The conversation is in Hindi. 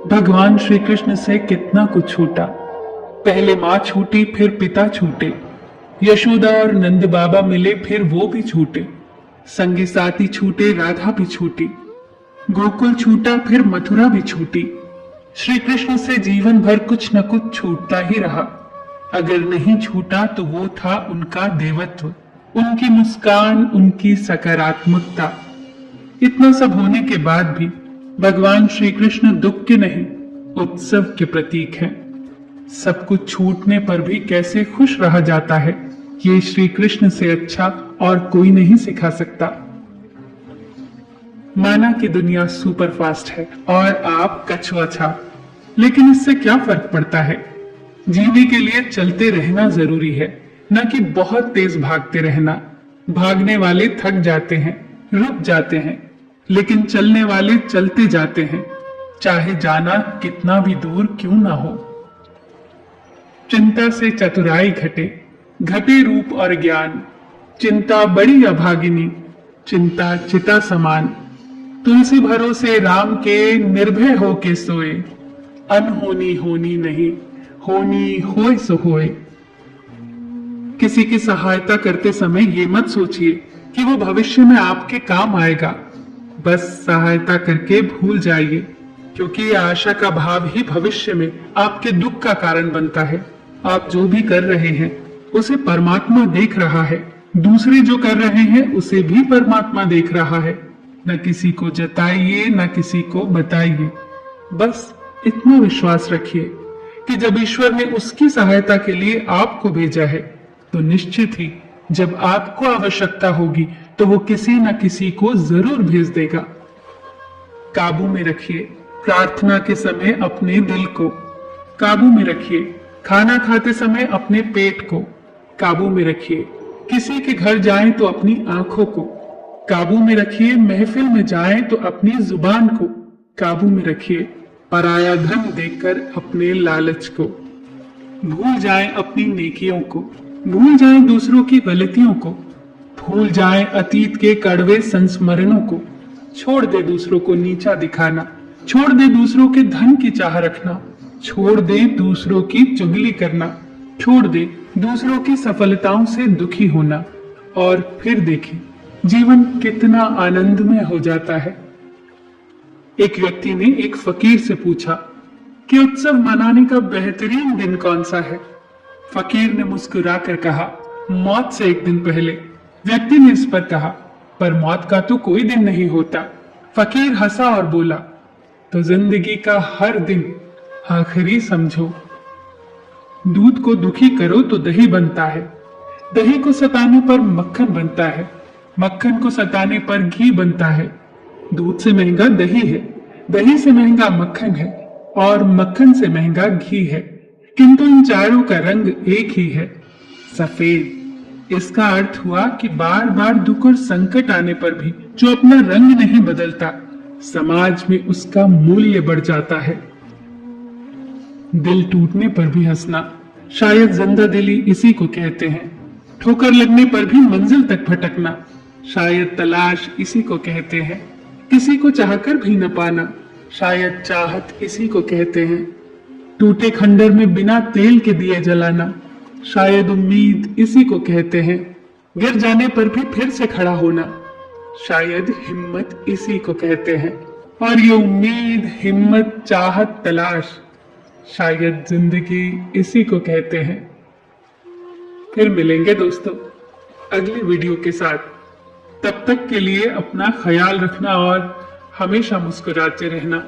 भगवान श्री कृष्ण से कितना कुछ छूटा। पहले माँ छूटी, फिर पिता छूटे, यशोदा और नंद बाबा मिले, फिर वो भी छूटे, संगी साथी छूटे, राधा भी छूटी, गोकुल छूटा, फिर मथुरा भी छूटी। श्री कृष्ण से जीवन भर कुछ न कुछ छूटता ही रहा। अगर नहीं छूटा तो वो था उनका देवत्व, उनकी मुस्कान, उनकी सकारात्मकता। इतना सब होने के बाद भी भगवान श्री कृष्ण दुख के नहीं, उत्सव के प्रतीक हैं। सब कुछ छूटने पर भी कैसे खुश रहा जाता है, ये श्री कृष्ण से अच्छा और कोई नहीं सिखा सकता। माना कि दुनिया सुपर फास्ट है और आप कछुआ छाप, लेकिन इससे क्या फर्क पड़ता है। जीने के लिए चलते रहना जरूरी है, न कि बहुत तेज भागते रहना। भागने वाले थक जाते हैं, रुक जाते हैं, लेकिन चलने वाले चलते जाते हैं, चाहे जाना कितना भी दूर क्यों ना हो। चिंता से चतुराई घटे, घटे रूप और ज्ञान। चिंता बड़ी अभागिनी, चिंता चिता समान। तुलसी भरोसे राम के, निर्भय हो के सोए। अनहोनी होनी नहीं, होनी होए सो होए। किसी की सहायता करते समय ये मत सोचिए कि वो भविष्य में आपके काम आएगा। बस सहायता करके भूल जाइए, क्योंकि आशा का भाव ही भविष्य में आपके दुख का कारण बनता है। आप जो भी कर रहे हैं उसे परमात्मा देख रहा है, दूसरे जो कर रहे हैं उसे भी परमात्मा देख रहा है। न किसी को जताइए, न किसी को बताइए। बस इतना विश्वास रखिए कि जब ईश्वर ने उसकी सहायता के लिए आपको भेजा है, तो निश्चित ही जब आपको आवश्यकता होगी तो वो किसी न किसी को जरूर भेज देगा। काबू में रखिए प्रार्थना के समय अपने दिल को, काबू में रखिए खाना खाते समय अपने पेट को, काबू में रखिए किसी के घर जाएं तो अपनी आंखों को, काबू में रखिए महफिल में जाएं तो अपनी जुबान को, काबू में रखिए पराया धन देखकर अपने लालच को। भूल जाएं अपनी नेकियों को, भूल जाएं दूसरों की गलतियों को, भूल जाएं अतीत के कड़वे संस्मरणों को। छोड़ दे दूसरों को नीचा दिखाना, छोड़ दे दूसरों के धन की चाह रखना, छोड़ दे दूसरों की चुगली करना, छोड़ दे दूसरों की सफलताओं से दुखी होना, और फिर देखें जीवन कितना आनंदमय हो जाता है। एक व्यक्ति ने एक फकीर से पूछा कि उत्सव मनाने का बेहतरीन दिन कौन सा है। फकीर ने मुस्कुराकर कहा, मौत से एक दिन पहले। व्यक्ति ने इस पर कहा, पर मौत का तो कोई दिन नहीं होता। फकीर हंसा और बोला, तो जिंदगी का हर दिन आखिरी समझो। दूध को दुखी करो तो दही बनता है, दही को सताने पर मक्खन बनता है, मक्खन को सताने पर घी बनता है। दूध से महंगा दही है, दही से महंगा मक्खन है, और मक्खन से महंगा घी है, किंतु इन चारों का रंग एक ही है, सफेद। इसका अर्थ हुआ कि बार बार दुख और संकट आने पर भी जो अपना रंग नहीं बदलता, समाज में उसका मूल्य बढ़ जाता है। दिल टूटने पर भी हंसना, शायद जिंदा दिली इसी को कहते हैं। ठोकर लगने पर भी मंजिल तक भटकना, शायद तलाश इसी को कहते हैं। किसी को चाहकर भी न पाना, शायद चाहत इसी को कहते हैं। टूटे खंडर में बिना तेल के दिए जलाना, शायद उम्मीद इसी को कहते हैं। गिर जाने पर भी फिर से खड़ा होना, शायद हिम्मत इसी को कहते हैं। और ये उम्मीद, हिम्मत, चाहत, तलाश, शायद जिंदगी इसी को कहते हैं। फिर मिलेंगे दोस्तों अगली वीडियो के साथ। तब तक के लिए अपना ख्याल रखना और हमेशा मुस्कुराते रहना।